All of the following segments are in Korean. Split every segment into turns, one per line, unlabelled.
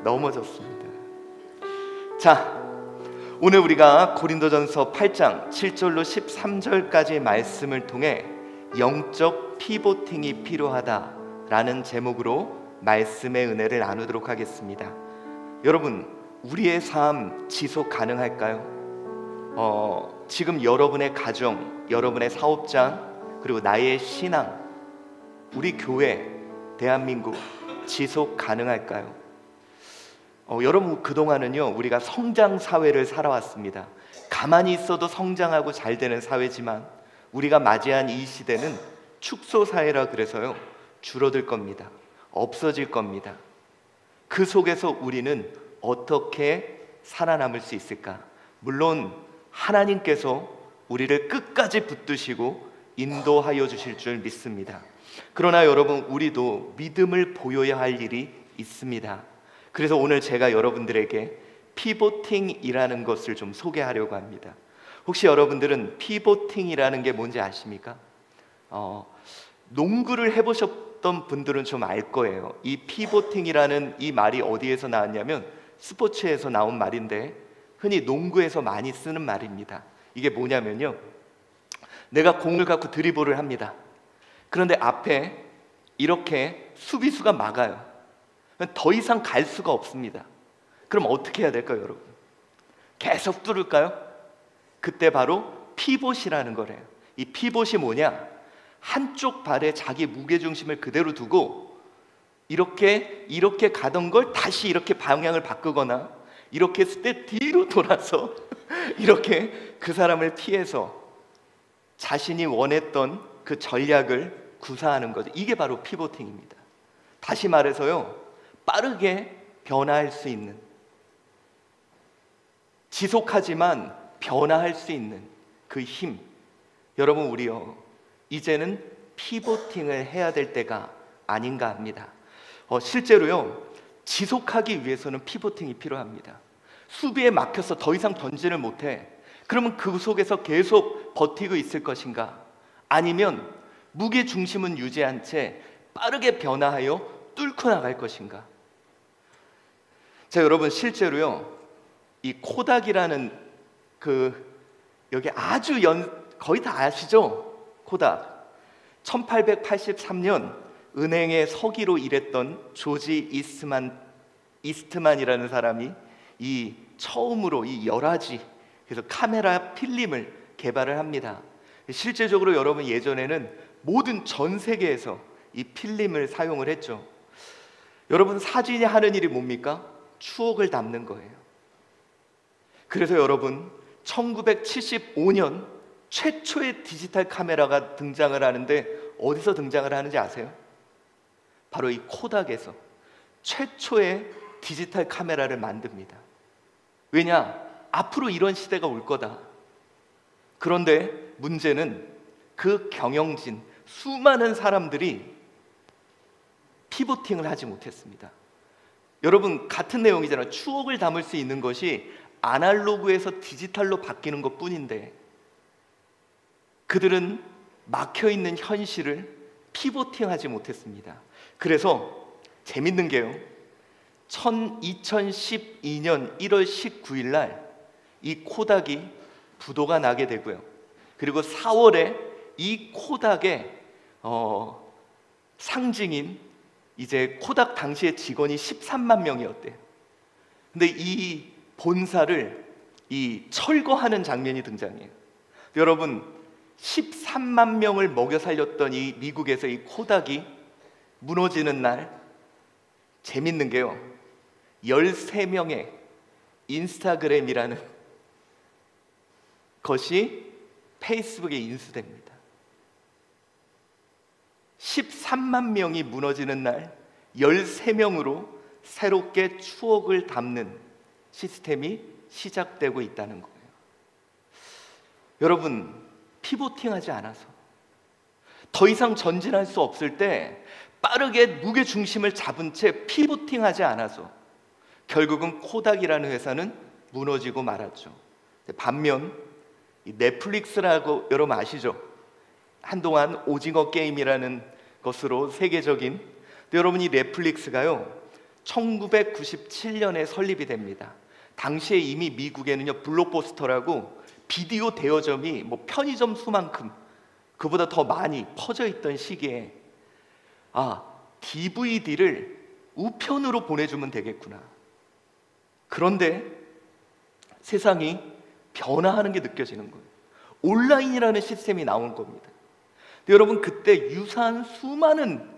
넘어졌습니다. 자, 오늘 우리가 고린도전서 8장 7절로 13절까지의 말씀을 통해 영적 피보팅이 필요하다라는 제목으로 말씀의 은혜를 나누도록 하겠습니다. 여러분, 우리의 삶 지속 가능할까요? 지금 여러분의 가정, 여러분의 사업장, 그리고 나의 신앙, 우리 교회, 대한민국 지속 가능할까요? 여러분, 그동안은요 우리가 성장 사회를 살아왔습니다. 가만히 있어도 성장하고 잘 되는 사회지만 우리가 맞이한 이 시대는 축소 사회라 그래서요 줄어들 겁니다. 없어질 겁니다. 그 속에서 우리는 어떻게 살아남을 수 있을까? 물론 하나님께서 우리를 끝까지 붙드시고 인도하여 주실 줄 믿습니다. 그러나 여러분, 우리도 믿음을 보여야 할 일이 있습니다. 그래서 오늘 제가 여러분들에게 피보팅이라는 것을 좀 소개하려고 합니다. 혹시 여러분들은 피보팅이라는 게 뭔지 아십니까? 농구를 해보셨던 분들은 좀 알 거예요. 이 피보팅이라는 이 말이 어디에서 나왔냐면 스포츠에서 나온 말인데 흔히 농구에서 많이 쓰는 말입니다. 이게 뭐냐면요, 내가 공을 갖고 드리블을 합니다. 그런데 앞에 이렇게 수비수가 막아요. 더 이상 갈 수가 없습니다. 그럼 어떻게 해야 될까요, 여러분? 계속 뚫을까요? 그때 바로 피봇이라는 거래요. 이 피봇이 뭐냐? 한쪽 발에 자기 무게중심을 그대로 두고 이렇게 가던 걸 다시 이렇게 방향을 바꾸거나 이렇게 했을 때 뒤로 돌아서 이렇게 그 사람을 피해서 자신이 원했던 그 전략을 구사하는 거죠. 이게 바로 피보팅입니다. 다시 말해서요, 빠르게 변화할 수 있는, 지속하지만 변화할 수 있는 그 힘. 여러분, 우리요 이제는 피보팅을 해야 될 때가 아닌가 합니다. 실제로요 지속하기 위해서는 피보팅이 필요합니다. 수비에 막혀서 더 이상 던지를 못해. 그러면 그 속에서 계속 버티고 있을 것인가? 아니면 무게 중심은 유지한 채 빠르게 변화하여 뚫고 나갈 것인가? 자, 여러분, 실제로요 이 코닥이라는 여기 아주 거의 다 아시죠? 코닥. 1883년 은행의 서기로 일했던 조지 이스트만이라는 사람이 처음으로 이 열화지, 그래서 카메라 필름을 개발을 합니다. 실제적으로 여러분, 예전에는 모든 전 세계에서 이 필름을 사용을 했죠. 여러분, 사진이 하는 일이 뭡니까? 추억을 담는 거예요. 그래서 여러분, 1975년 최초의 디지털 카메라가 등장을 하는데 어디서 등장을 하는지 아세요? 바로 이 코닥에서 최초의 디지털 카메라를 만듭니다. 왜냐? 앞으로 이런 시대가 올 거다. 그런데 문제는 그 경영진 수많은 사람들이 피보팅을 하지 못했습니다. 여러분, 같은 내용이잖아요. 추억을 담을 수 있는 것이 아날로그에서 디지털로 바뀌는 것 뿐인데 그들은 막혀있는 현실을 피보팅하지 못했습니다. 그래서 재밌는 게요, 2012년 1월 19일 날 이 코닥이 부도가 나게 되고요, 그리고 4월에 이 코닥의 상징인 이제 코닥 당시의 직원이 13만 명이었대요. 근데 이 본사를 철거하는 장면이 등장해요. 여러분, 13만 명을 먹여 살렸던 이 미국에서 이 코닥이 무너지는 날, 재밌는 게요, 13명의 인스타그램이라는 것이 페이스북에 인수됩니다. 13만 명이 무너지는 날 13명으로 새롭게 추억을 담는 시스템이 시작되고 있다는 거예요. 여러분, 피보팅하지 않아서, 더 이상 전진할 수 없을 때 빠르게 무게중심을 잡은 채 피보팅하지 않아서 결국은 코닥이라는 회사는 무너지고 말았죠. 반면 이 넷플릭스라고 여러분 아시죠? 한동안 오징어 게임이라는 것으로 세계적인, 여러분, 이 넷플릭스가요 1997년에 설립이 됩니다. 당시에 이미 미국에는요, 블록버스터라고 비디오 대여점이 뭐 편의점 수만큼, 그보다 더 많이 퍼져 있던 시기에 DVD를 우편으로 보내주면 되겠구나. 그런데 세상이 변화하는 게 느껴지는 거예요. 온라인이라는 시스템이 나온 겁니다. 근데 여러분, 그때 유사한 수많은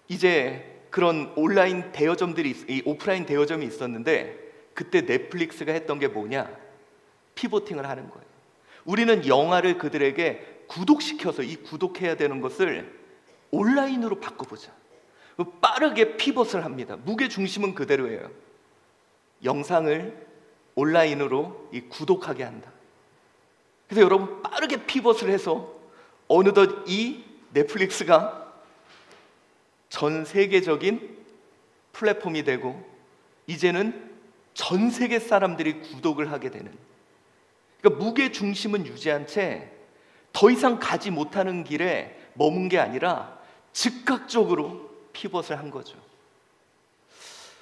이제 그런 온라인 대여점들이, 오프라인 대여점이 있었는데, 그때 넷플릭스가 했던 게 뭐냐? 피보팅을 하는 거예요. 우리는 영화를 그들에게 구독시켜서 이 구독해야 되는 것을 온라인으로 바꿔보자. 빠르게 피벗을 합니다. 무게 중심은 그대로예요. 영상을 온라인으로 구독하게 한다. 그래서 여러분, 빠르게 피벗을 해서 어느덧 이 넷플릭스가 전 세계적인 플랫폼이 되고, 이제는 전 세계 사람들이 구독을 하게 되는, 그러니까 무게 중심은 유지한 채 더 이상 가지 못하는 길에 머문 게 아니라 즉각적으로 피벗을 한 거죠.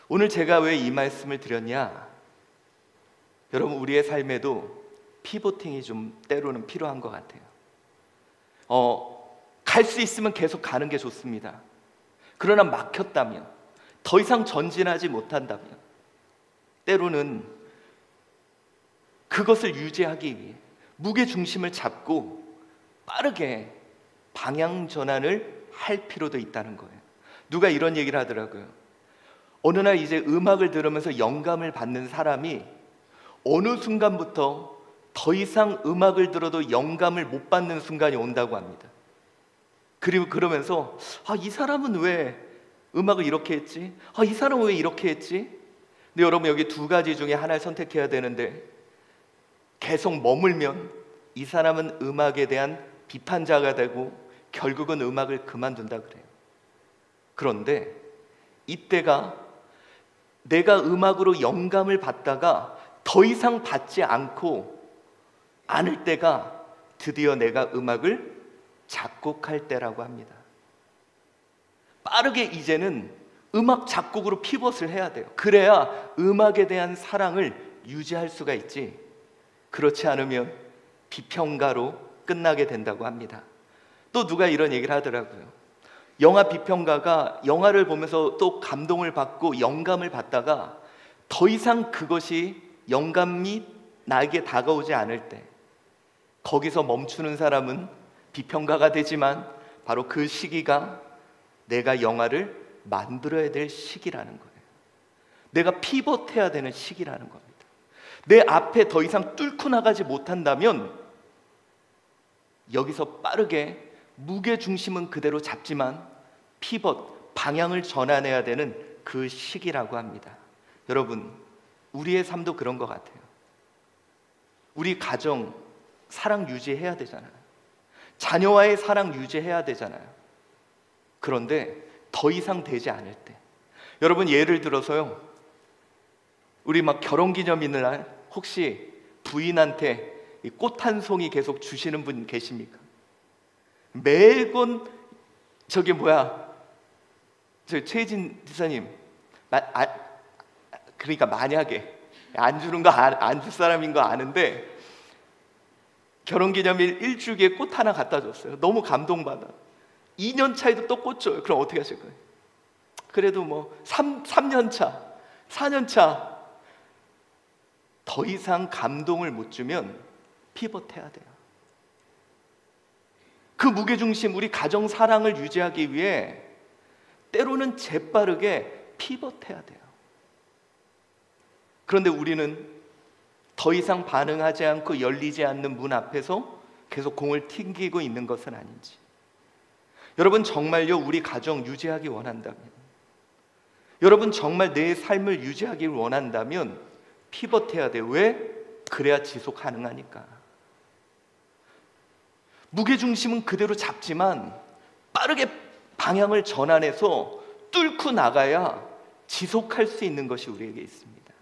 오늘 제가 왜 이 말씀을 드렸냐? 여러분, 우리의 삶에도 피보팅이 좀 때로는 필요한 것 같아요. 갈 수 있으면 계속 가는 게 좋습니다. 그러나 막혔다면, 더 이상 전진하지 못한다면, 때로는 그것을 유지하기 위해 무게 중심을 잡고 빠르게 방향 전환을 할 필요도 있다는 거예요. 누가 이런 얘기를 하더라고요. 어느 날 이제 음악을 들으면서 영감을 받는 사람이 어느 순간부터 더 이상 음악을 들어도 영감을 못 받는 순간이 온다고 합니다. 그리고 그러면서 이 사람은 왜 음악을 이렇게 했지? 이 사람은 왜 이렇게 했지? 근데 여러분, 여기 두 가지 중에 하나를 선택해야 되는데, 계속 머물면 이 사람은 음악에 대한 비판자가 되고 결국은 음악을 그만둔다 그래요. 그런데 이때가 내가 음악으로 영감을 받다가 더 이상 받지 않을 때가 드디어 내가 음악을 작곡할 때라고 합니다. 빠르게 이제는 음악 작곡으로 피벗을 해야 돼요. 그래야 음악에 대한 사랑을 유지할 수가 있지, 그렇지 않으면 비평가로 끝나게 된다고 합니다. 또 누가 이런 얘기를 하더라고요. 영화 비평가가 영화를 보면서 또 감동을 받고 영감을 받다가 더 이상 그것이 영감이 나에게 다가오지 않을 때, 거기서 멈추는 사람은 비평가가 되지만 바로 그 시기가 내가 영화를 만들어야 될 시기라는 거예요. 내가 피벗해야 되는 시기라는 겁니다. 내 앞에 더 이상 뚫고 나가지 못한다면 여기서 빠르게 무게 중심은 그대로 잡지만 피벗, 방향을 전환해야 되는 그 시기라고 합니다. 여러분, 우리의 삶도 그런 것 같아요. 우리 가정 사랑 유지해야 되잖아요. 자녀와의 사랑 유지해야 되잖아요. 그런데 더 이상 되지 않을 때, 여러분, 예를 들어서요, 우리 막 결혼기념일 날 혹시 부인한테 꽃 한 송이 계속 주시는 분 계십니까? 매번 최혜진 지사님, 그러니까 만약에 안 주는 거 안 줄 사람인 거 아는데 결혼기념일 일주기에 꽃 하나 갖다 줬어요. 너무 감동받아. 2년 차에도 또 꽃 줘요. 그럼 어떻게 하실 거예요? 그래도 뭐 3년 차, 4년 차 더 이상 감동을 못 주면 피벗해야 돼요. 그 무게중심, 우리 가정 사랑을 유지하기 위해 때로는 재빠르게 피벗해야 돼요. 그런데 우리는 더 이상 반응하지 않고 열리지 않는 문 앞에서 계속 공을 튕기고 있는 것은 아닌지. 여러분, 정말요, 우리 가정 유지하기 원한다면, 여러분 정말 내 삶을 유지하기 원한다면 피벗해야 돼요. 왜? 그래야 지속 가능하니까. 무게중심은 그대로 잡지만 빠르게 방향을 전환해서 뚫고 나가야 지속할 수 있는 것이 우리에게 있습니다.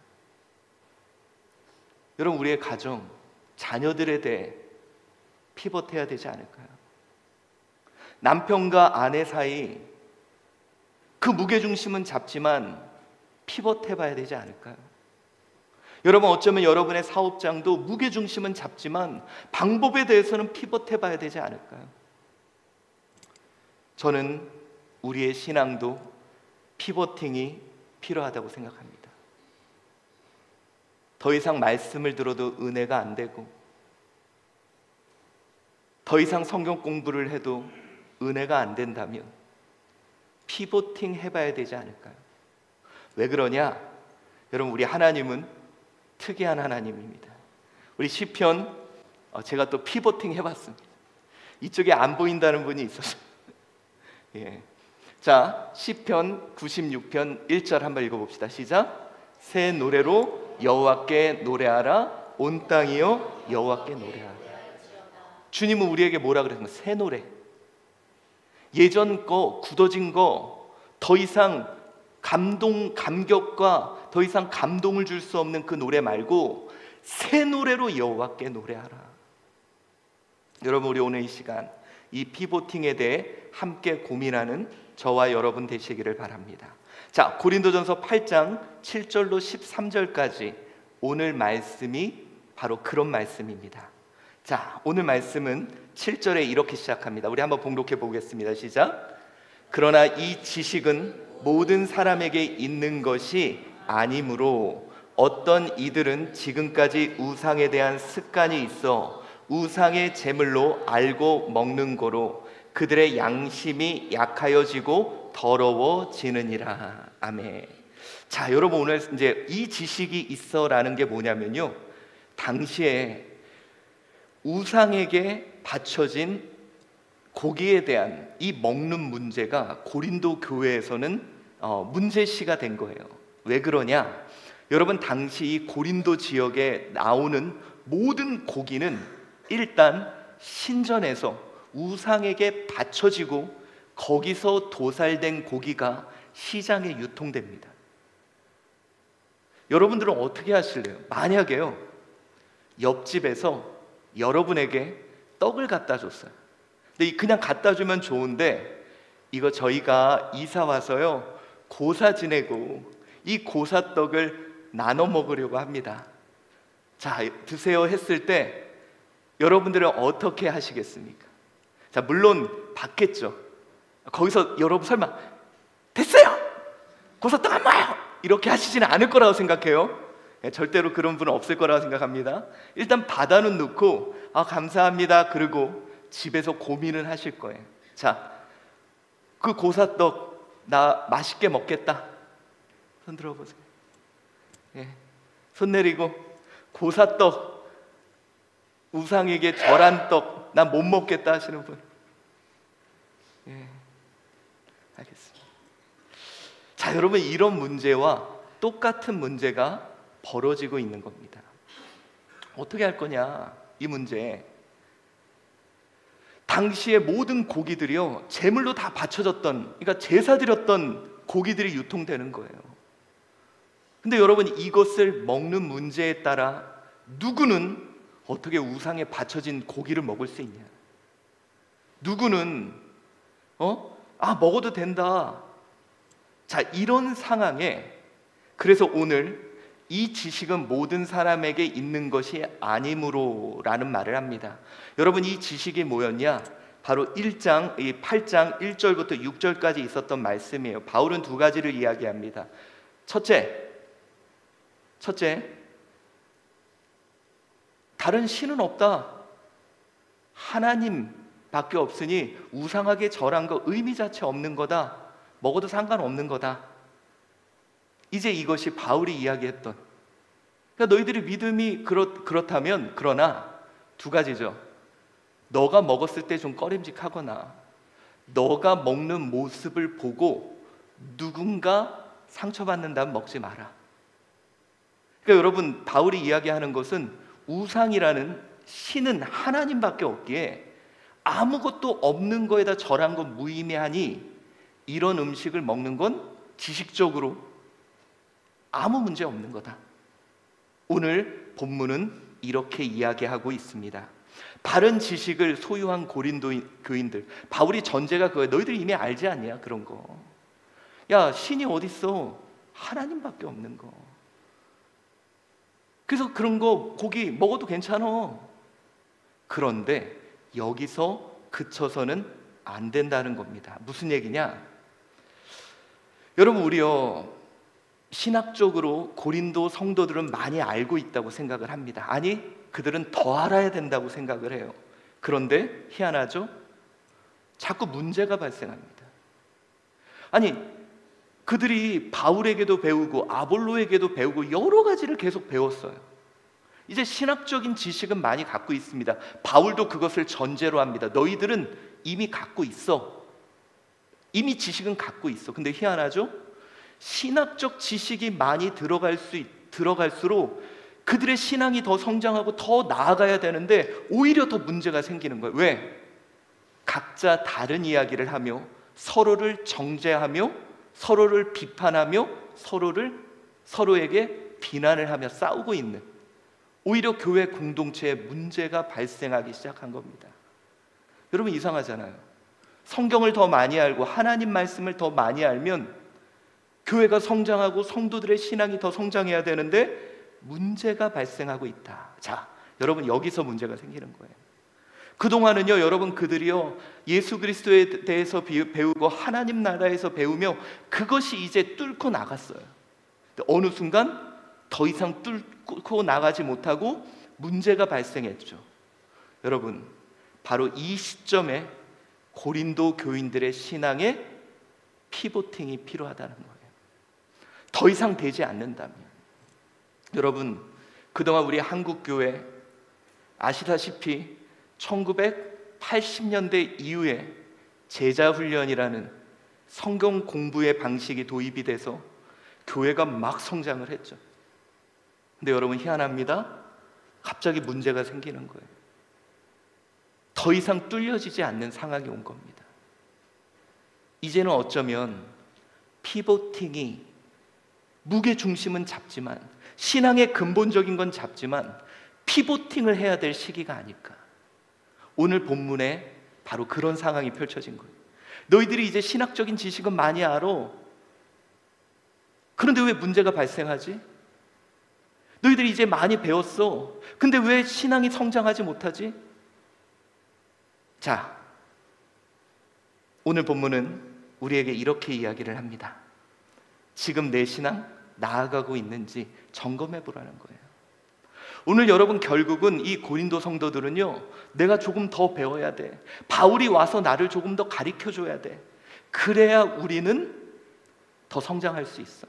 여러분, 우리의 가정, 자녀들에 대해 피벗해야 되지 않을까요? 남편과 아내 사이 그 무게중심은 잡지만 피벗 해봐야 되지 않을까요? 여러분, 어쩌면 여러분의 사업장도 무게중심은 잡지만 방법에 대해서는 피벗 해봐야 되지 않을까요? 저는 우리의 신앙도 피벗팅이 필요하다고 생각합니다. 더 이상 말씀을 들어도 은혜가 안 되고, 더 이상 성경 공부를 해도 은혜가 안 된다면 피벗팅 해봐야 되지 않을까요? 왜 그러냐? 여러분, 우리 하나님은 특이한 하나님입니다. 우리 시편, 제가 또 피벗팅 해봤습니다. 이쪽에 안 보인다는 분이 있었어요. 예. 자, 시편 96편 1절 한번 읽어봅시다. 시작. 새 노래로 여호와께 노래하라. 온 땅이여 여호와께 노래하라. 주님은 우리에게 뭐라 그랬나요? 새 노래. 예전 거, 굳어진 거, 더 이상 감격과 더 이상 감동을 줄 수 없는 그 노래 말고 새 노래로 여호와께 노래하라. 여러분, 우리 오늘 이 시간 이 피보팅에 대해 함께 고민하는 저와 여러분 되시기를 바랍니다. 자, 고린도전서 8장 7절로 13절까지 오늘 말씀이 바로 그런 말씀입니다. 자, 오늘 말씀은 7절에 이렇게 시작합니다. 우리 한번 봉독해 보겠습니다. 시작. 그러나 이 지식은 모든 사람에게 있는 것이 아니므로 어떤 이들은 지금까지 우상에 대한 습관이 있어 우상의 제물로 알고 먹는 거로 그들의 양심이 약하여지고 더러워지느니라. 아멘. 자, 여러분, 오늘 이제 이 지식이 있어라는 게 뭐냐면요, 당시에 우상에게 바쳐진 고기에 대한 이 먹는 문제가 고린도 교회에서는 문제시가 된 거예요. 왜 그러냐? 여러분, 당시 이 고린도 지역에 나오는 모든 고기는 일단 신전에서 우상에게 바쳐지고 거기서 도살된 고기가 시장에 유통됩니다. 여러분들은 어떻게 하실래요? 만약에요, 옆집에서 여러분에게 떡을 갖다 줬어요. 근데 그냥 갖다 주면 좋은데 이거 저희가 이사 와서요 고사 지내고 이 고사떡을 나눠 먹으려고 합니다. 자, 드세요 했을 때 여러분들은 어떻게 하시겠습니까? 자, 물론 받겠죠. 거기서 여러분 설마 됐어요! 고사떡 안 먹어요! 이렇게 하시지는 않을 거라고 생각해요. 절대로 그런 분은 없을 거라고 생각합니다. 일단 받아는 놓고 감사합니다 그러고 집에서 고민을 하실 거예요. 자, 그 고사떡 나 맛있게 먹겠다. 손 들어보세요. 예. 손 내리고 고사떡, 우상에게 절한 떡 나 못 먹겠다 하시는 분. 예. 알겠습니다. 자, 여러분, 이런 문제와 똑같은 문제가 벌어지고 있는 겁니다. 어떻게 할 거냐? 이 문제. 당시의 모든 고기들이요 제물로 다 바쳐졌던, 그러니까 제사 드렸던 고기들이 유통되는 거예요. 근데 여러분, 이것을 먹는 문제에 따라 누구는 어떻게 우상에 바쳐진 고기를 먹을 수 있냐? 누구는 먹어도 된다. 자, 이런 상황에 그래서 오늘 이 지식은 모든 사람에게 있는 것이 아니므로 라는 말을 합니다. 여러분, 이 지식이 뭐였냐? 바로 8장 1절부터 6절까지 있었던 말씀이에요. 바울은 두 가지를 이야기합니다. 첫째, 다른 신은 없다. 하나님밖에 없으니 우상하게 절한 거 의미 자체 없는 거다. 먹어도 상관없는 거다. 이제 이것이 바울이 이야기했던, 그러니까 너희들의 믿음이 그렇다면, 그러나 두 가지죠. 너가 먹었을 때 좀 꺼림직하거나 너가 먹는 모습을 보고 누군가 상처받는다면 먹지 마라. 그러니까 여러분, 바울이 이야기하는 것은 우상이라는 신은 하나님밖에 없기에 아무것도 없는 거에다 절한 건 무의미하니 이런 음식을 먹는 건 지식적으로 아무 문제 없는 거다. 오늘 본문은 이렇게 이야기하고 있습니다. 바른 지식을 소유한 고린도 교인들, 바울이 전제가 그거예요. 너희들이 이미 알지 않냐 그런 거. 야, 신이 어딨어? 하나님밖에 없는 거. 그래서 그런 거 고기 먹어도 괜찮아. 그런데 여기서 그쳐서는 안 된다는 겁니다. 무슨 얘기냐? 여러분, 우리요 신학적으로 고린도 성도들은 많이 알고 있다고 생각을 합니다. 아니, 그들은 더 알아야 된다고 생각을 해요. 그런데 희한하죠? 자꾸 문제가 발생합니다. 아니, 그들이 바울에게도 배우고 아볼로에게도 배우고 여러 가지를 계속 배웠어요. 이제 신학적인 지식은 많이 갖고 있습니다. 바울도 그것을 전제로 합니다. 너희들은 이미 갖고 있어. 이미 지식은 갖고 있어. 근데 희한하죠? 신학적 지식이 많이 들어갈수록 그들의 신앙이 더 성장하고 더 나아가야 되는데 오히려 더 문제가 생기는 거예요. 왜? 각자 다른 이야기를 하며 서로를 정죄하며 서로를 비판하며 서로에게 비난을 하며 싸우고 있는, 오히려 교회 공동체에 문제가 발생하기 시작한 겁니다. 여러분, 이상하잖아요. 성경을 더 많이 알고 하나님 말씀을 더 많이 알면 교회가 성장하고 성도들의 신앙이 더 성장해야 되는데 문제가 발생하고 있다. 자, 여러분, 여기서 문제가 생기는 거예요. 그동안은요, 여러분, 그들이요 예수 그리스도에 대해서 배우고 하나님 나라에서 배우며 그것이 이제 뚫고 나갔어요. 어느 순간 더 이상 뚫고 나가지 못하고 문제가 발생했죠. 여러분, 바로 이 시점에 고린도 교인들의 신앙에 피보팅이 필요하다는 거예요. 더 이상 되지 않는다면. 여러분, 그동안 우리 한국교회 아시다시피 1980년대 이후에 제자훈련이라는 성경 공부의 방식이 도입이 돼서 교회가 막 성장을 했죠. 근데 여러분, 희한합니다. 갑자기 문제가 생기는 거예요. 더 이상 뚫려지지 않는 상황이 온 겁니다. 이제는 어쩌면 피보팅이, 무게중심은 잡지만, 신앙의 근본적인 건 잡지만 피보팅을 해야 될 시기가 아닐까. 오늘 본문에 바로 그런 상황이 펼쳐진 거예요. 너희들이 이제 신학적인 지식은 많이 알아. 그런데 왜 문제가 발생하지? 너희들이 이제 많이 배웠어. 근데 왜 신앙이 성장하지 못하지? 자, 오늘 본문은 우리에게 이렇게 이야기를 합니다. 지금 내 신앙 나아가고 있는지 점검해 보라는 거예요. 오늘 여러분, 결국은 이 고린도 성도들은요, 내가 조금 더 배워야 돼. 바울이 와서 나를 조금 더 가르쳐 줘야 돼. 그래야 우리는 더 성장할 수 있어.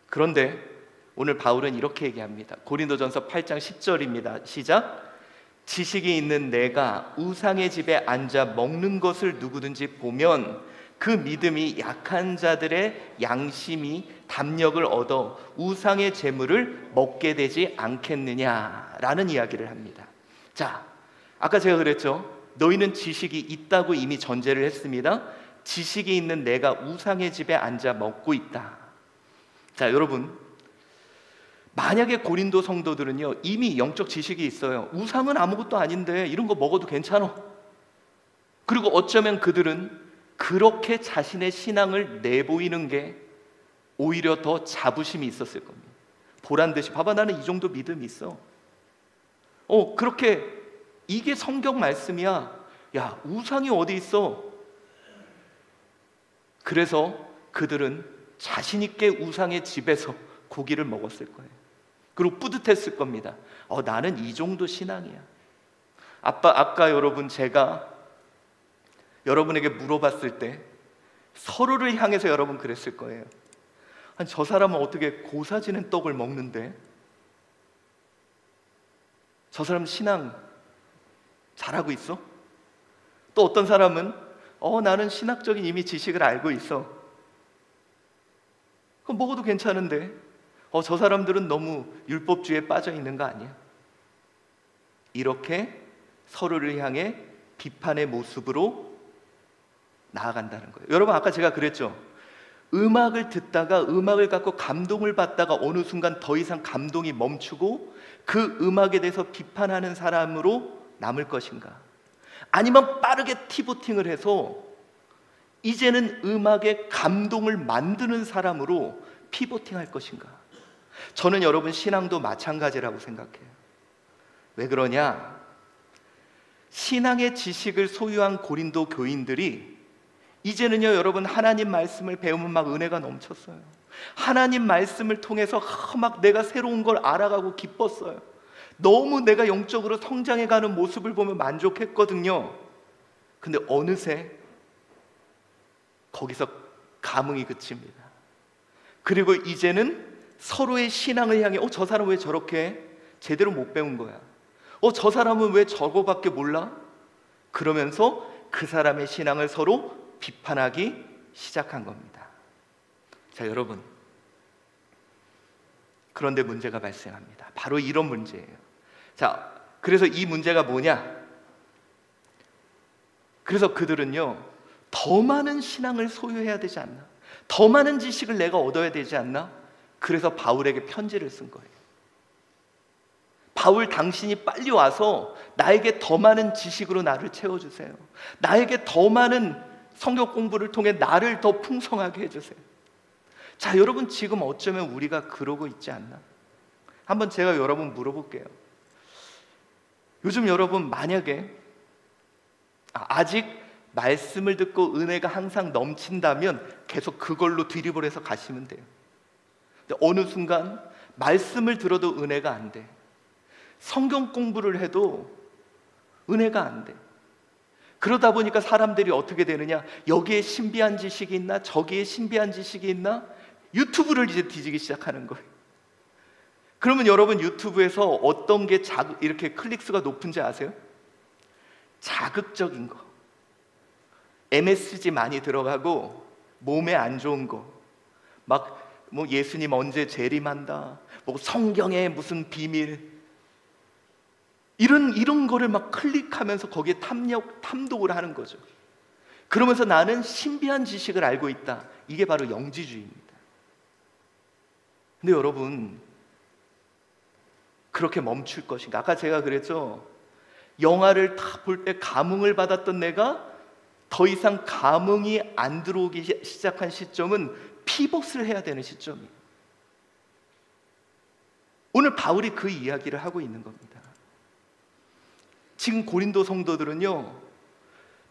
그런데 오늘 바울은 이렇게 얘기합니다. 고린도전서 8장 10절입니다. 시작. 지식이 있는 내가 우상의 집에 앉아 먹는 것을 누구든지 보면 그 믿음이 약한 자들의 양심이 담력을 얻어 우상의 재물을 먹게 되지 않겠느냐라는 이야기를 합니다. 자, 아까 제가 그랬죠. 너희는 지식이 있다고 이미 전제를 했습니다. 지식이 있는 내가 우상의 집에 앉아 먹고 있다. 자, 여러분, 만약에 고린도 성도들은요 이미 영적 지식이 있어요. 우상은 아무것도 아닌데 이런 거 먹어도 괜찮아. 그리고 어쩌면 그들은 그렇게 자신의 신앙을 내보이는 게 오히려 더 자부심이 있었을 겁니다. 보란듯이, 봐봐, 나는 이 정도 믿음이 있어. 그렇게, 이게 성경 말씀이야. 야, 우상이 어디 있어? 그래서 그들은 자신 있게 우상의 집에서 고기를 먹었을 거예요. 그리고 뿌듯했을 겁니다. 나는 이 정도 신앙이야. 아까 여러분, 제가 여러분에게 물어봤을 때 서로를 향해서 여러분 그랬을 거예요. 아니, 저 사람은 어떻게 고사지는 떡을 먹는데? 저 사람 신앙 잘하고 있어? 또 어떤 사람은 나는 신학적인 이미 지식을 알고 있어. 그럼 먹어도 괜찮은데 저 사람들은 너무 율법주의에 빠져 있는 거 아니야? 이렇게 서로를 향해 비판의 모습으로 나아간다는 거예요. 여러분, 아까 제가 그랬죠. 음악을 듣다가 음악을 갖고 감동을 받다가 어느 순간 더 이상 감동이 멈추고 그 음악에 대해서 비판하는 사람으로 남을 것인가? 아니면 빠르게 티보팅을 해서 이제는 음악에 감동을 만드는 사람으로 피보팅 할 것인가? 저는 여러분 신앙도 마찬가지라고 생각해요. 왜 그러냐? 신앙의 지식을 소유한 고린도 교인들이 이제는요 여러분 하나님 말씀을 배우면 막 은혜가 넘쳤어요. 하나님 말씀을 통해서 막 내가 새로운 걸 알아가고 기뻤어요. 너무 내가 영적으로 성장해가는 모습을 보면 만족했거든요. 근데 어느새 거기서 감흥이 그칩니다. 그리고 이제는 서로의 신앙을 향해 저 사람 왜 저렇게 제대로 못 배운 거야? 저 사람은 왜 저거밖에 몰라? 그러면서 그 사람의 신앙을 서로 비판하기 시작한 겁니다. 자, 여러분, 그런데 문제가 발생합니다. 바로 이런 문제예요. 자, 그래서 이 문제가 뭐냐? 그래서 그들은요 더 많은 신앙을 소유해야 되지 않나? 더 많은 지식을 내가 얻어야 되지 않나? 그래서 바울에게 편지를 쓴 거예요. 바울, 당신이 빨리 와서 나에게 더 많은 지식으로 나를 채워주세요. 나에게 더 많은 성경 공부를 통해 나를 더 풍성하게 해주세요. 자, 여러분, 지금 어쩌면 우리가 그러고 있지 않나? 한번 제가 여러분 물어볼게요. 요즘 여러분 만약에 아직 말씀을 듣고 은혜가 항상 넘친다면 계속 그걸로 드리블해서 가시면 돼요. 근데 어느 순간 말씀을 들어도 은혜가 안 돼. 성경 공부를 해도 은혜가 안 돼. 그러다 보니까 사람들이 어떻게 되느냐? 여기에 신비한 지식이 있나? 저기에 신비한 지식이 있나? 유튜브를 이제 뒤지기 시작하는 거예요. 그러면 여러분 유튜브에서 어떤 게 이렇게 클릭수가 높은지 아세요? 자극적인 거, MSG 많이 들어가고 몸에 안 좋은 거, 막 뭐 예수님 언제 재림한다, 뭐 성경의 무슨 비밀, 이런 거를 막 클릭하면서 거기에 탐독을 하는 거죠. 그러면서 나는 신비한 지식을 알고 있다. 이게 바로 영지주의입니다. 근데 여러분, 그렇게 멈출 것인가? 아까 제가 그랬죠. 영화를 다 볼 때 감흥을 받았던 내가 더 이상 감흥이 안 들어오기 시작한 시점은 피벗을 해야 되는 시점이에요. 오늘 바울이 그 이야기를 하고 있는 겁니다. 지금 고린도 성도들은요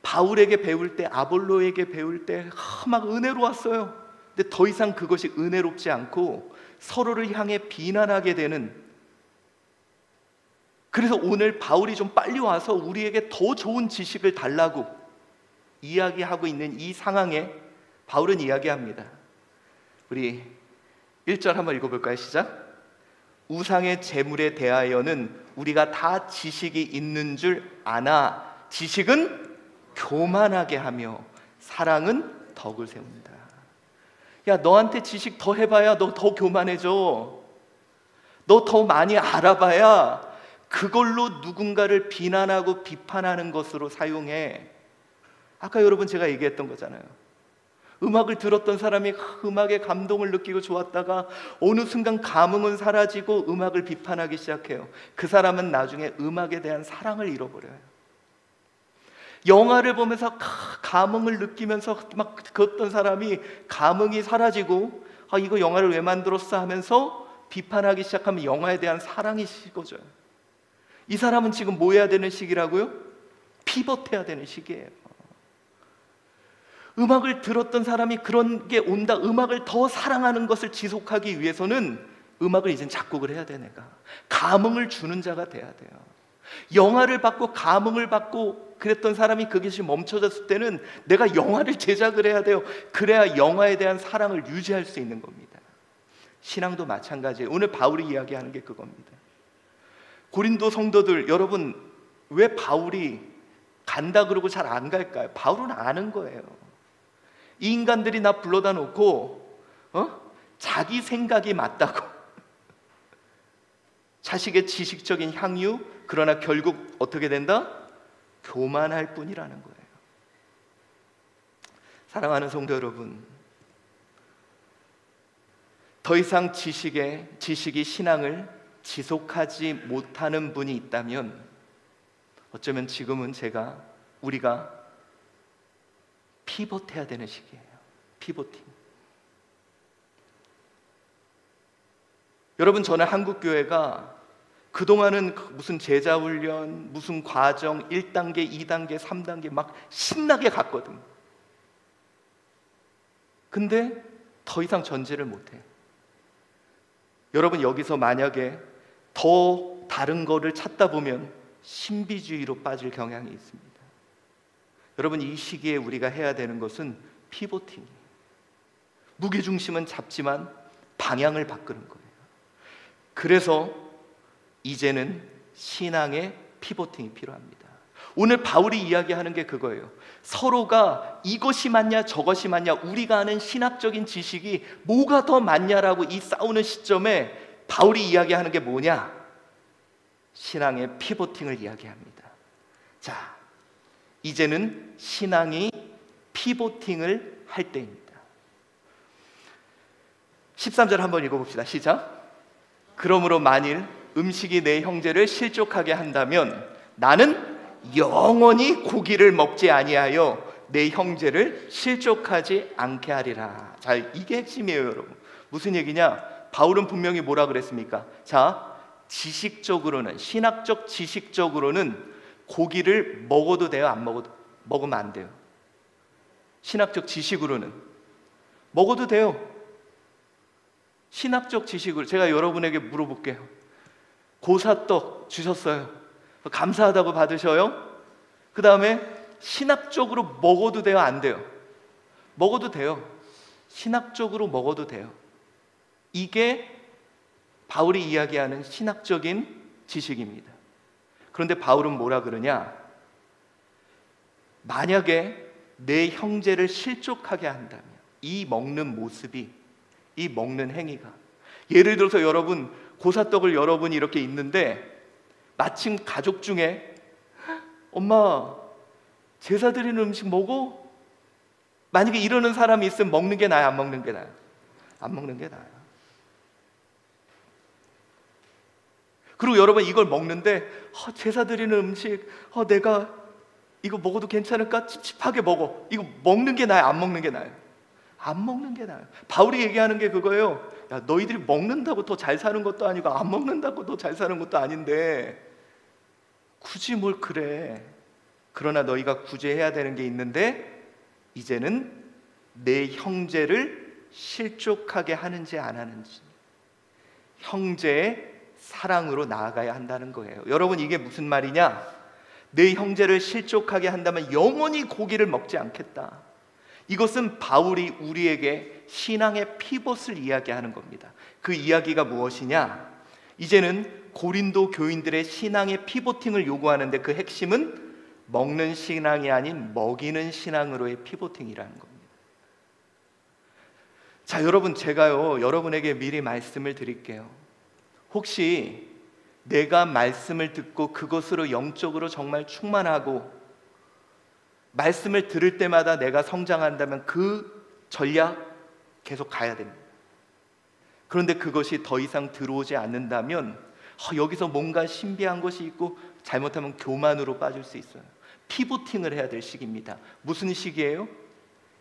바울에게 배울 때, 아볼로에게 배울 때 막 은혜로웠어요. 근데 더 이상 그것이 은혜롭지 않고 서로를 향해 비난하게 되는, 그래서 오늘 바울이 좀 빨리 와서 우리에게 더 좋은 지식을 달라고 이야기하고 있는 이 상황에 바울은 이야기합니다. 우리 1절 한번 읽어볼까요? 시작. 우상의 제물에 대하여는 우리가 다 지식이 있는 줄 아나 지식은 교만하게 하며 사랑은 덕을 세운다. 야, 너한테 지식 더 해봐야 너 더 교만해져. 너 더 많이 알아봐야 그걸로 누군가를 비난하고 비판하는 것으로 사용해. 아까 여러분 제가 얘기했던 거잖아요. 음악을 들었던 사람이 음악에 감동을 느끼고 좋았다가 어느 순간 감흥은 사라지고 음악을 비판하기 시작해요. 그 사람은 나중에 음악에 대한 사랑을 잃어버려요. 영화를 보면서 감흥을 느끼면서 막 그었던 사람이 감흥이 사라지고 이거 영화를 왜 만들었어 하면서 비판하기 시작하면 영화에 대한 사랑이 식어져요. 이 사람은 지금 뭐 해야 되는 시기라고요? 피벗해야 되는 시기예요. 음악을 들었던 사람이 그런 게 온다, 음악을 더 사랑하는 것을 지속하기 위해서는 음악을 이젠 작곡을 해야 돼. 내가 감흥을 주는 자가 돼야 돼요. 영화를 받고 감흥을 받고 그랬던 사람이 그것이 멈춰졌을 때는 내가 영화를 제작을 해야 돼요. 그래야 영화에 대한 사랑을 유지할 수 있는 겁니다. 신앙도 마찬가지예요. 오늘 바울이 이야기하는 게 그겁니다. 고린도 성도들, 여러분 왜 바울이 간다 그러고 잘 안 갈까요? 바울은 아는 거예요. 이 인간들이 나 불러다 놓고 자기 생각이 맞다고 자식의 지식적인 향유, 그러나 결국 어떻게 된다? 교만할 뿐이라는 거예요. 사랑하는 성도 여러분, 더 이상 지식이 신앙을 지속하지 못하는 분이 있다면 어쩌면 지금은 우리가 피벗해야 되는 시기예요. 피벗팅. 여러분, 저는 한국 교회가 그동안은 무슨 제자 훈련, 무슨 과정 1단계, 2단계, 3단계 막 신나게 갔거든. 근데 더 이상 전진을 못해. 여러분, 여기서 만약에 더 다른 거를 찾다 보면 신비주의로 빠질 경향이 있습니다. 여러분, 이 시기에 우리가 해야 되는 것은 피보팅이에요. 무게중심은 잡지만 방향을 바꾸는 거예요. 그래서 이제는 신앙의 피보팅이 필요합니다. 오늘 바울이 이야기하는 게 그거예요. 서로가 이것이 맞냐 저것이 맞냐, 우리가 아는 신학적인 지식이 뭐가 더 맞냐라고 이 싸우는 시점에 바울이 이야기하는 게 뭐냐? 신앙의 피보팅을 이야기합니다. 자, 이제는 신앙이 피보팅을 할 때입니다. 13절 한번 읽어봅시다. 시작. 그러므로 만일 음식이 내 형제를 실족하게 한다면 나는 영원히 고기를 먹지 아니하여 내 형제를 실족하지 않게 하리라. 자, 이게 핵심이에요, 여러분. 무슨 얘기냐? 바울은 분명히 뭐라 그랬습니까? 자, 지식적으로는, 신학적 지식적으로는 고기를 먹어도 돼요, 안 먹어도? 먹으면 안 돼요. 신학적 지식으로는 먹어도 돼요. 신학적 지식으로 제가 여러분에게 물어볼게요. 고사떡 주셨어요. 감사하다고 받으셔요? 그 다음에 신학적으로 먹어도 돼요, 안 돼요? 먹어도 돼요. 신학적으로 먹어도 돼요. 이게 바울이 이야기하는 신학적인 지식입니다. 그런데 바울은 뭐라 그러냐? 만약에 내 형제를 실족하게 한다면, 이 먹는 모습이, 이 먹는 행위가, 예를 들어서 여러분 고사떡을 여러분이 이렇게 있는데 마침 가족 중에 엄마 제사 드리는 음식 먹어? 만약에 이러는 사람이 있으면 먹는 게 나아요, 안 먹는 게 나아요? 안 먹는 게 나아요. 그리고 여러분 이걸 먹는데 제사 드리는 음식, 내가 이거 먹어도 괜찮을까? 찝찝하게 먹어. 이거 먹는 게 나아요, 안 먹는 게 나아요? 안 먹는 게 나아요. 바울이 얘기하는 게 그거예요. 야, 너희들이 먹는다고 더 잘 사는 것도 아니고 안 먹는다고 더 잘 사는 것도 아닌데 굳이 뭘 그래. 그러나 너희가 구제해야 되는 게 있는데, 이제는 내 형제를 실족하게 하는지 안 하는지, 형제의 사랑으로 나아가야 한다는 거예요. 여러분, 이게 무슨 말이냐? 내 형제를 실족하게 한다면 영원히 고기를 먹지 않겠다. 이것은 바울이 우리에게 신앙의 피봇을 이야기하는 겁니다. 그 이야기가 무엇이냐? 이제는 고린도 교인들의 신앙의 피보팅을 요구하는데 그 핵심은 먹는 신앙이 아닌 먹이는 신앙으로의 피보팅이라는 겁니다. 자, 여러분, 제가요 여러분에게 미리 말씀을 드릴게요. 혹시 내가 말씀을 듣고 그것으로 영적으로 정말 충만하고 말씀을 들을 때마다 내가 성장한다면 그 전략 계속 가야 됩니다. 그런데 그것이 더 이상 들어오지 않는다면 여기서 뭔가 신비한 것이 있고 잘못하면 교만으로 빠질 수 있어요. 피보팅을 해야 될 시기입니다. 무슨 시기예요?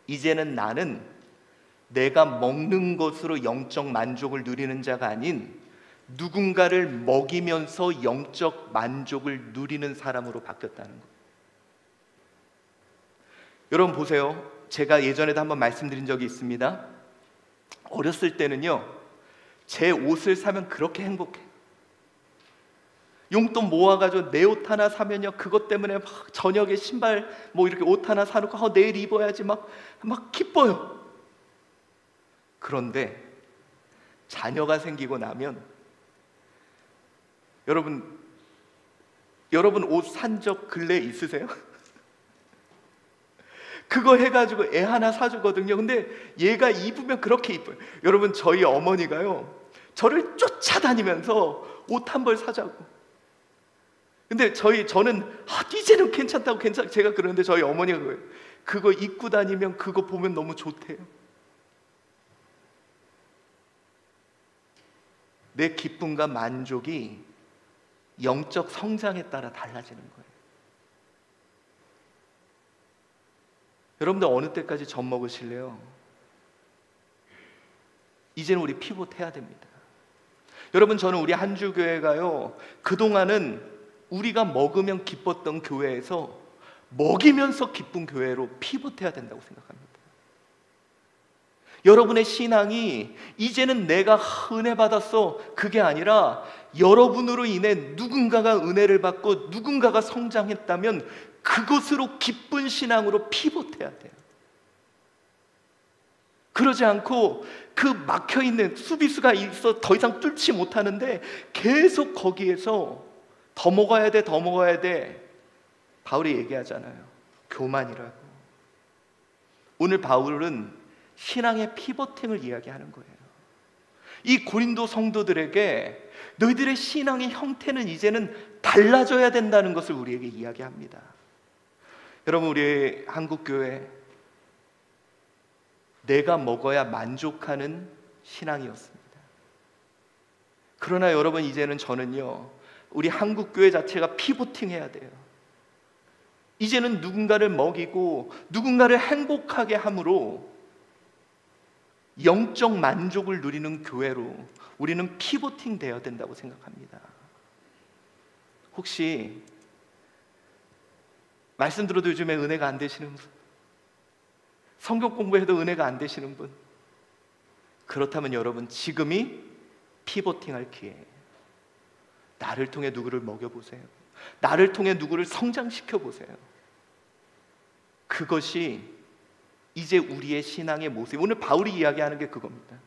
이제는 나는 내가 먹는 것으로 영적 만족을 누리는 자가 아닌 누군가를 먹이면서 영적 만족을 누리는 사람으로 바뀌었다는 거예요. 여러분 보세요. 제가 예전에도 한번 말씀드린 적이 있습니다. 어렸을 때는요, 제 옷을 사면 그렇게 행복해. 용돈 모아가지고 내 옷 하나 사면요, 그것 때문에 막 저녁에 신발 뭐 이렇게 옷 하나 사놓고 내일 입어야지 막 기뻐요. 그런데 자녀가 생기고 나면 여러분 옷 산 적 근래 있으세요? 그거 해가지고 애 하나 사주거든요. 근데 얘가 입으면 그렇게 이뻐요. 여러분, 저희 어머니가요 저를 쫓아다니면서 옷 한 벌 사자고. 근데 저는 이제는 괜찮다고 제가 그러는데 저희 어머니가 그거예요. 그거 입고 다니면 그거 보면 너무 좋대요. 내 기쁨과 만족이 영적 성장에 따라 달라지는 거예요. 여러분들 어느 때까지 젖 먹으실래요? 이제는 우리 피봇해야 됩니다. 여러분, 저는 우리 한주교회가요, 그동안은 우리가 먹으면 기뻤던 교회에서 먹이면서 기쁜 교회로 피벗해야 된다고 생각합니다. 여러분의 신앙이 이제는 내가 은혜 받았어, 그게 아니라 여러분으로 인해 누군가가 은혜를 받고 누군가가 성장했다면 그것으로 기쁜 신앙으로 피벗해야 돼요. 그러지 않고 그 막혀있는 수비수가 있어 더 이상 뚫지 못하는데 계속 거기에서 더 먹어야 돼, 더 먹어야 돼. 바울이 얘기하잖아요. 교만이라고. 오늘 바울은 신앙의 피벗팅을 이야기하는 거예요. 이 고린도 성도들에게 너희들의 신앙의 형태는 이제는 달라져야 된다는 것을 우리에게 이야기합니다. 여러분, 우리 한국교회 내가 먹어야 만족하는 신앙이었습니다. 그러나 여러분, 이제는 저는요, 우리 한국교회 자체가 피보팅해야 돼요. 이제는 누군가를 먹이고 누군가를 행복하게 함으로 영적 만족을 누리는 교회로 우리는 피보팅 되어야 된다고 생각합니다. 혹시 말씀 들어도 요즘에 은혜가 안 되시는 분, 성경 공부해도 은혜가 안 되시는 분, 그렇다면 여러분, 지금이 피보팅할 기회예요. 나를 통해 누구를 먹여보세요. 나를 통해 누구를 성장시켜 보세요. 그것이 이제 우리의 신앙의 모습. 오늘 바울이 이야기하는 게 그겁니다.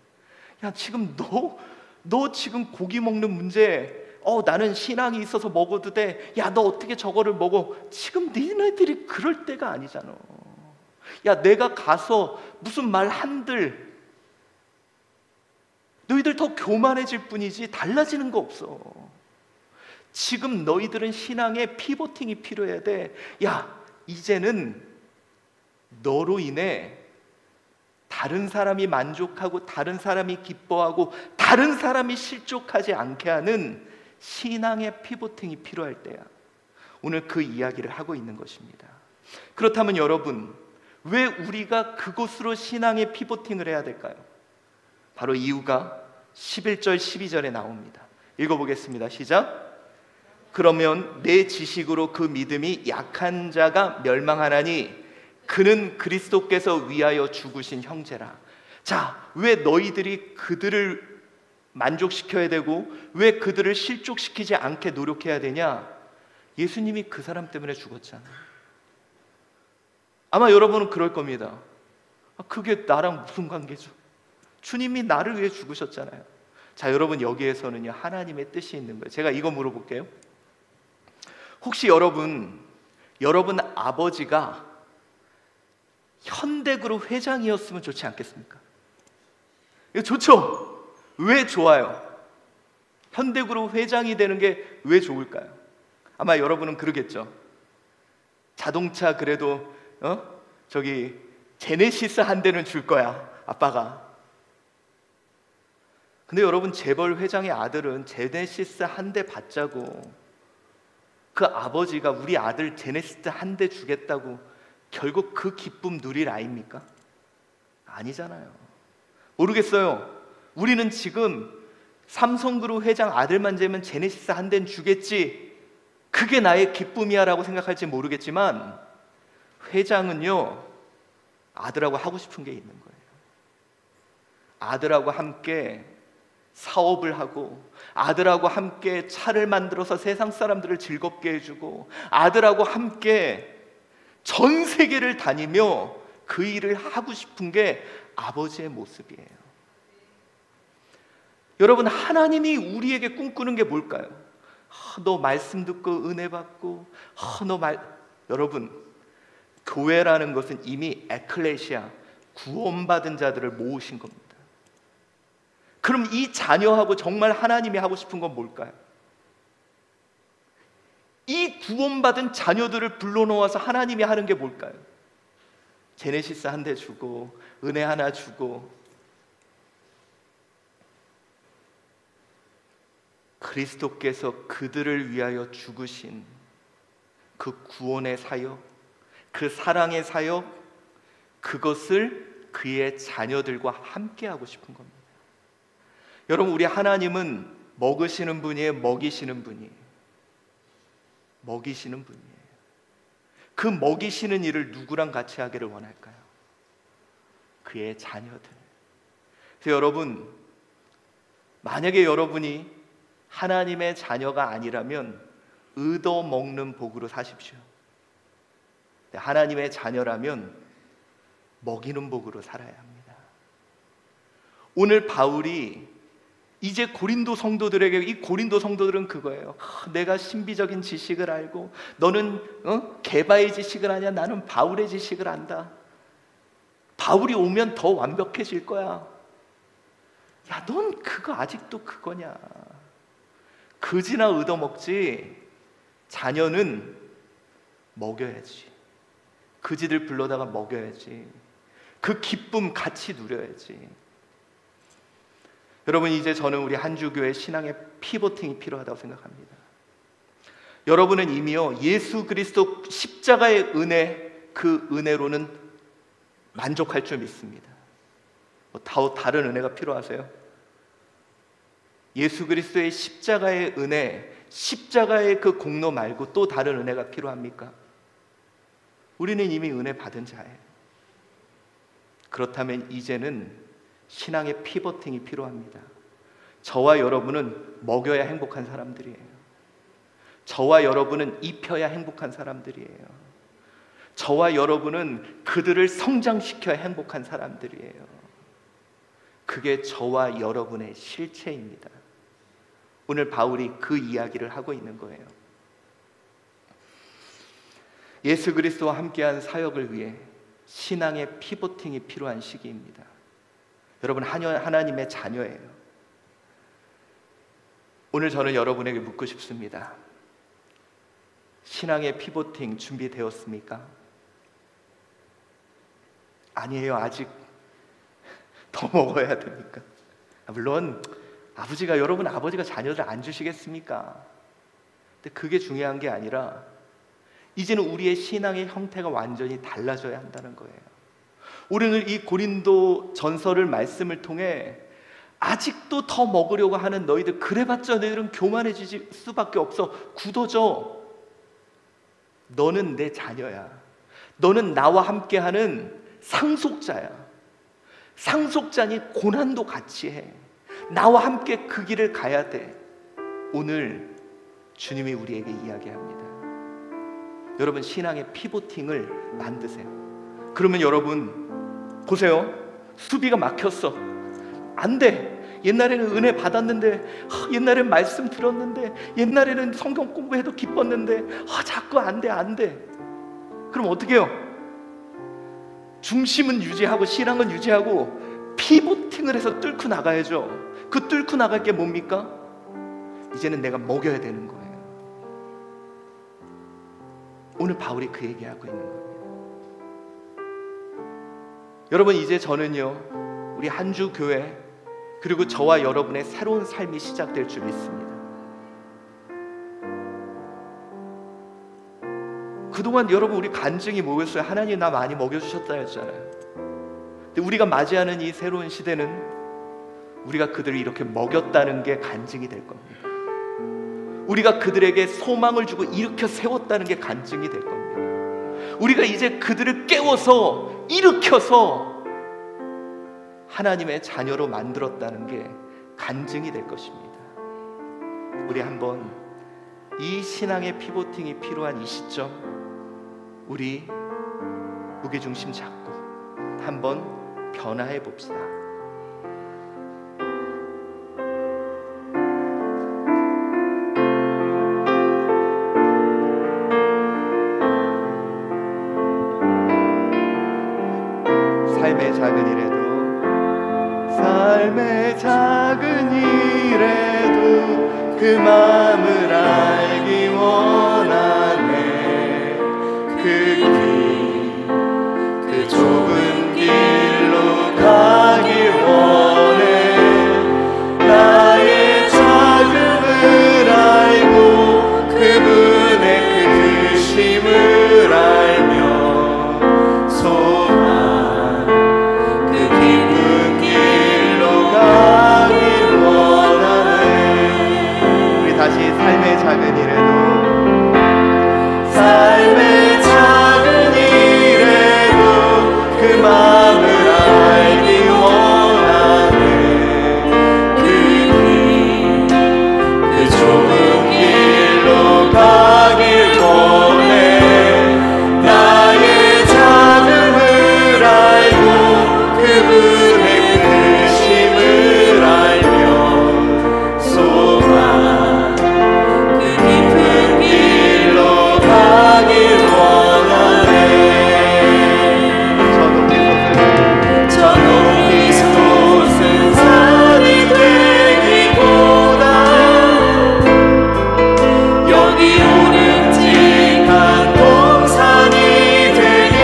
야, 지금 너 지금 고기 먹는 문제, 나는 신앙이 있어서 먹어도 돼. 야, 너 어떻게 저거를 먹어? 지금 니네들이 그럴 때가 아니잖아. 야, 내가 가서 무슨 말 한들 너희들 더 교만해질 뿐이지 달라지는 거 없어. 지금 너희들은 신앙의 피보팅이 필요해야 돼. 야, 이제는 너로 인해 다른 사람이 만족하고 다른 사람이 기뻐하고 다른 사람이 실족하지 않게 하는 신앙의 피보팅이 필요할 때야. 오늘 그 이야기를 하고 있는 것입니다. 그렇다면 여러분, 왜 우리가 그곳으로 신앙의 피보팅을 해야 될까요? 바로 이유가 11절 12절에 나옵니다. 읽어보겠습니다. 시작. 그러면 내 지식으로 그 믿음이 약한 자가 멸망하나니 그는 그리스도께서 위하여 죽으신 형제라. 자, 왜 너희들이 그들을 만족시켜야 되고 왜 그들을 실족시키지 않게 노력해야 되냐? 예수님이 그 사람 때문에 죽었잖아. 아마 여러분은 그럴 겁니다. 그게 나랑 무슨 관계죠? 주님이 나를 위해 죽으셨잖아요. 자, 여러분, 여기에서는요, 하나님의 뜻이 있는 거예요. 제가 이거 물어볼게요. 혹시 여러분 아버지가 현대그룹 회장이었으면 좋지 않겠습니까? 이거 좋죠? 왜 좋아요? 현대그룹 회장이 되는 게 왜 좋을까요? 아마 여러분은 그러겠죠. 자동차 그래도 저기 제네시스 한 대는 줄 거야, 아빠가. 근데 여러분, 재벌 회장의 아들은 제네시스 한 대 받자고 그 아버지가 우리 아들 제네시스 한 대 주겠다고 결국 그 기쁨 누릴 아이입니까? 아니잖아요. 모르겠어요. 우리는 지금 삼성그룹 회장 아들만 되면 제네시스 한 대는 주겠지, 그게 나의 기쁨이야 라고 생각할지 모르겠지만 회장은요, 아들하고 하고 싶은 게 있는 거예요. 아들하고 함께 사업을 하고 아들하고 함께 차를 만들어서 세상 사람들을 즐겁게 해주고 아들하고 함께 전 세계를 다니며 그 일을 하고 싶은 게 아버지의 모습이에요. 여러분, 하나님이 우리에게 꿈꾸는 게 뭘까요? 너 말씀 듣고 은혜 받고 여러분, 교회라는 것은 이미 에클레시아, 구원받은 자들을 모으신 겁니다. 그럼 이 자녀하고 정말 하나님이 하고 싶은 건 뭘까요? 이 구원받은 자녀들을 불러놓아서 하나님이 하는 게 뭘까요? 제네시스 한 대 주고 은혜 하나 주고 그리스도께서 그들을 위하여 죽으신 그 구원의 사역, 그 사랑의 사역, 그것을 그의 자녀들과 함께 하고 싶은 겁니다. 여러분, 우리 하나님은 먹으시는 분이에요? 먹이시는 분이에요? 먹이시는 분이에요. 그 먹이시는 일을 누구랑 같이 하기를 원할까요? 그의 자녀들. 그래서 여러분, 만약에 여러분이 하나님의 자녀가 아니라면 얻어먹는 복으로 사십시오. 하나님의 자녀라면 먹이는 복으로 살아야 합니다. 오늘 바울이 이제 고린도 성도들에게, 이 고린도 성도들은 그거예요. 내가 신비적인 지식을 알고 너는 게바의 지식을 아냐, 나는 바울의 지식을 안다. 바울이 오면 더 완벽해질 거야. 야, 넌 그거 아직도 그거냐. 그지나 얻어먹지. 자녀는 먹여야지. 그지들 불러다가 먹여야지. 그 기쁨 같이 누려야지. 여러분, 이제 저는 우리 한주교회 신앙의 피보팅이 필요하다고 생각합니다. 여러분은 이미요, 예수 그리스도 십자가의 은혜, 그 은혜로는 만족할 줄 믿습니다. 다른 은혜가 필요하세요? 예수 그리스도의 십자가의 은혜, 십자가의 그 공로 말고 또 다른 은혜가 필요합니까? 우리는 이미 은혜 받은 자예요. 그렇다면 이제는 신앙의 피보팅이 필요합니다. 저와 여러분은 먹여야 행복한 사람들이에요. 저와 여러분은 입혀야 행복한 사람들이에요. 저와 여러분은 그들을 성장시켜야 행복한 사람들이에요. 그게 저와 여러분의 실체입니다. 오늘 바울이 그 이야기를 하고 있는 거예요. 예수 그리스도와 함께한 사역을 위해 신앙의 피보팅이 필요한 시기입니다. 여러분, 하나님의 자녀예요. 오늘 저는 여러분에게 묻고 싶습니다. 신앙의 피보팅 준비되었습니까? 아니에요. 아직 더 먹어야 됩니까? 물론 여러분 아버지가 자녀들 안 주시겠습니까? 근데 그게 중요한 게 아니라 이제는 우리의 신앙의 형태가 완전히 달라져야 한다는 거예요. 우리는 이 고린도 전설을 말씀을 통해 아직도 더 먹으려고 하는 너희들, 그래봤자 너희들은 교만해질 수밖에 없어. 굳어져. 너는 내 자녀야. 너는 나와 함께하는 상속자야. 상속자니 고난도 같이 해. 나와 함께 그 길을 가야 돼. 오늘 주님이 우리에게 이야기합니다. 여러분, 신앙의 피보팅을 만드세요. 그러면 여러분 보세요. 수비가 막혔어. 안 돼. 옛날에는 은혜 받았는데, 옛날에는 말씀 들었는데, 옛날에는 성경 공부해도 기뻤는데, 자꾸 안 돼. 그럼 어떻게 해요? 중심은 유지하고 신앙은 유지하고 피보팅을 해서 뚫고 나가야죠. 그 뚫고 나갈 게 뭡니까? 이제는 내가 먹여야 되는 거예요. 오늘 바울이 그 얘기하고 있는 겁니다. 여러분, 이제 저는요, 우리 한주 교회 그리고 저와 여러분의 새로운 삶이 시작될 줄 믿습니다. 그동안 여러분 우리 간증이 뭐였어요? 하나님 나 많이 먹여주셨다 했잖아요. 근데 우리가 맞이하는 이 새로운 시대는 우리가 그들을 이렇게 먹였다는 게 간증이 될 겁니다. 우리가 그들에게 소망을 주고 일으켜 세웠다는 게 간증이 될 겁니다. 우리가 이제 그들을 깨워서 일으켜서 하나님의 자녀로 만들었다는 게 간증이 될 것입니다. 우리 한번 이 신앙의 피보팅이 필요한 이 시점, 우리 무게중심 잡고 한번 변화해 봅시다. 삶의 작은 일에도, 삶의 작은 일에도 그 마음을 알기 원하네. 그 좁은 길로 가길 원해. 나의 작음을 알고 그분의 크심을 알며 소망 그 깊은 길로 가길 원하네. 다시 삶의 작은 일에도
삶의 작은 일에도 그 마음을 알기 원하네. 그 좁은 길로 가길 원해. 나의 작음을 알고 그분의 크심을 알며 소망 그 깊은 길로 가길 원하네. 저 높이 솟은 산이 되기보다 여기 우름직한 동산이 되길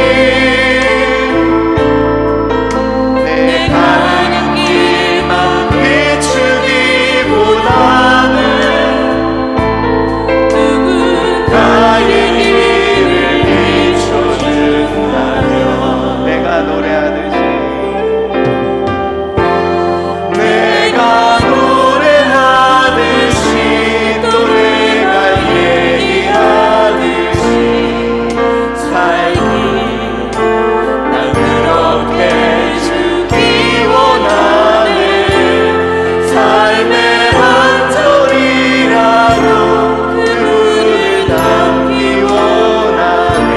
내 가는 길만 비추기보다는 누군가의 길을 비춰준다면
내가 노래하듯이
내가 노래하듯이 또 내가 얘기하듯이 살기 난 그렇게 주기 원하네. 삶의 한 절이라도 그분을 담기 원하네.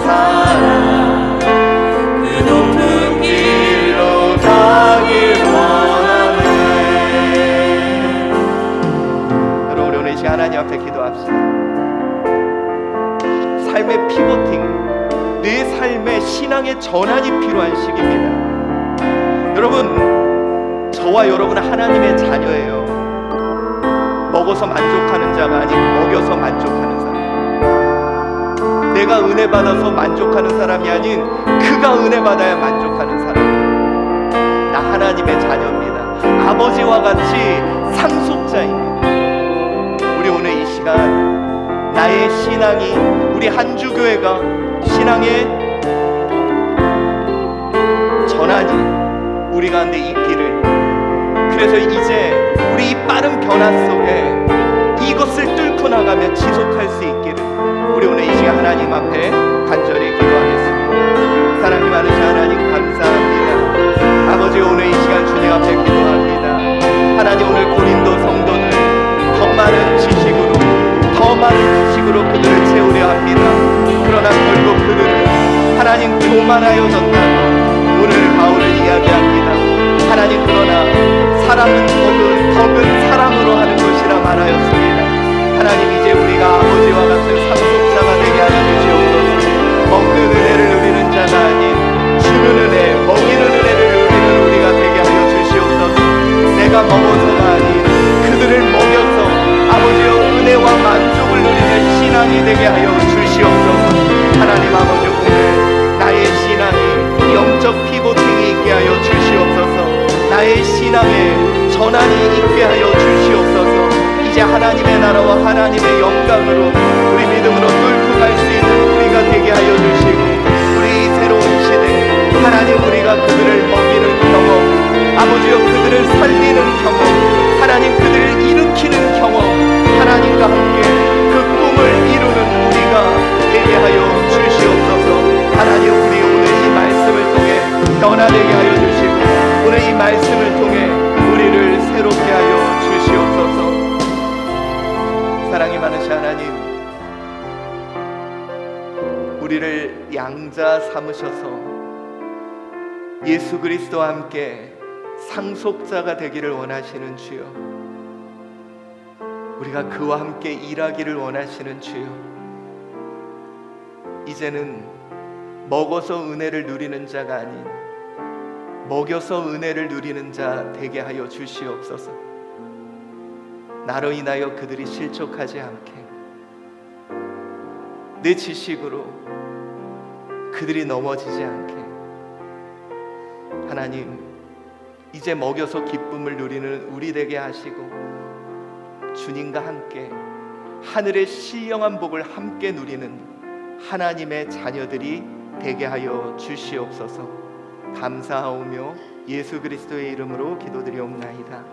사랑 그 높은 길로 가길 원하네.
여러분, 우리 오늘 이 시간 하나님 앞에 기도합시다. 삶의 피보팅, 내 삶의 신앙의 전환이 필요한 시기입니다. 여러분, 저와 여러분은 하나님의 자녀예요. 먹어서 만족하는 자가 아닌 먹여서 만족하는 사람. 내가 은혜 받아서 만족하는 사람이 아닌 그가 은혜 받아야 만족하는 사람. 나 하나님의 자녀입니다. 아버지와 같이 상속자입니다. 우리 오늘 이 시간 나의 신앙이, 우리 한주교회가 신앙의 전환이 우리 가운데 있기를, 그래서 이제 우리 이 빠른 변화 속에 이것을 뚫고 나가며 지속할 수 있기를 우리 오늘 이 시간 하나님 앞에 간절히 기도하겠습니다. 사랑이 많으신 하나님 감사합니다. 아버지, 오늘 이 시간 주님 앞에 기도합니다. 하나님, 오늘 고린도 성도는 더 많은 지식으로 그들을 채우려 합니다. 그러나 결국 그들은 하나님 교만하여졌다고 오늘 바울은 이야기합니다. 하나님, 그러나 사람은 덕은 사람으로 하는 것이라 말하였습니다. 하나님, 이제 우리가 아버지와 같은 상속자가 되게 하여 주시옵소서. 먹는 은혜를 누리는 자가 아닌 주는 은혜, 먹이는 은혜를 누리는 우리가 되게 하여 주시옵소서. 내가 먹어서가 아닌 그들을 먹여서 아버지여 은혜와 만족을 누리는 신앙이 되게 하여 주시옵소서. 하나님 아버지, 오늘 나의 신앙이 영적 피보팅이 있게 하여 주시옵소서. 나의 신앙에 전환이 있게 하여 주시옵소서. 이제 하나님의 나라와 하나님의 영광으로 우리 믿음으로 뚫고 갈 수 있는 우리가 되게 하여 주시고, 우리 이 새로운 시대 하나님, 우리가 그들을 먹이는 경험, 아버지여 그들을 살리는 경험, 하나님 그들을 일으키는 경험, 하나님과 함께 그 꿈을 이루는 우리가 되게 하여 주시옵소서. 하나님, 우리 오늘 이 말씀을 통해 변화되게 하여 주시고, 오늘 이 말씀을 통해 우리를 새롭게 하여 주시옵소서. 사랑이 많으신 하나님, 우리를 양자 삼으셔서 예수 그리스도와 함께 상속자가 되기를 원하시는 주여, 우리가 그와 함께 일하기를 원하시는 주여, 이제는 먹어서 은혜를 누리는 자가 아닌 먹여서 은혜를 누리는 자 되게 하여 주시옵소서. 나로 인하여 그들이 실족하지 않게, 내 지식으로 그들이 넘어지지 않게, 하나님 이제 먹여서 기쁨을 누리는 우리 되게 하시고, 주님과 함께 하늘의 신령한 복을 함께 누리는 하나님의 자녀들이 되게 하여 주시옵소서. 감사하오며 예수 그리스도의 이름으로 기도드리옵나이다.